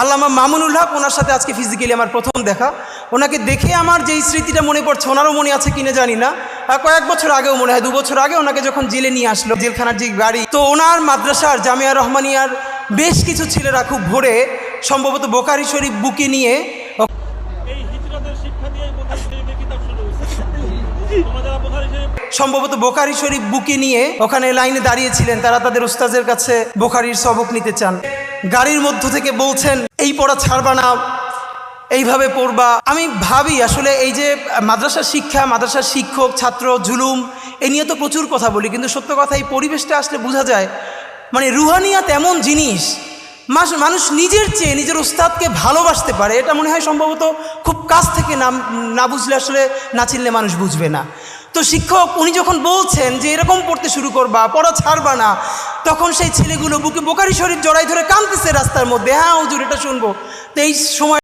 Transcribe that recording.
আল্লামা মামুনুল হক, ওনার সাথে আজকে ফিজিক্যালি আমার প্রথম দেখা। ওনাকে দেখে আমার যেই স্মৃতিটা মনে পড়ছে, ওনারও মনে আছে কিনা জানি না, কয়েক বছর আগেও মনে হয় 2 বছর আগে ওনাকে যখন জেলে নিয়ে আসলো, জেলখানার যে গাড়ি, তো ওনার মাদ্রাসার জামিয়া রহমানিয়ার বেশ কিছু ছেলেরা খুব ভোরে সম্ভবত বোখারি শরীফ বুকে নিয়ে ওখানে লাইনে দাঁড়িয়েছিলেন। তারা তাদের উস্তাদের কাছে বোখারির সবক নিতে চান। গাড়ির মধ্য থেকে বলছেন, এই পড়া ছাড়বা না, এইভাবে পড়বা। আমি ভাবি আসলে এই যে মাদ্রাসার শিক্ষা, মাদ্রাসার শিক্ষক ছাত্র জুলুম, এ নিয়ে তো প্রচুর কথা বলি, কিন্তু সত্য কথা এই পরিবেশটা আসলে বোঝা যায় মানে রুহানিয়াত এমন জিনিস, মানুষ নিজের চেয়ে নিজের উস্তাদকে ভালোবাসতে পারে। এটা মনে হয় সম্ভবত খুব কাছ থেকে না বুঝলে আসলে না চিনলে মানুষ বুঝবে না। তো শিক্ষক উনি যখন বলছেন যে এরকম পড়তে শুরু করবা, পড়া ছাড়বা না, তখন সেই ছেলেগুলো বুকে বোখারি শরীফ জড়াই ধরে কাঁদতেছে রাস্তার মধ্যে, হ্যাঁ হুজুর এটা শুনবো। তো এই সময়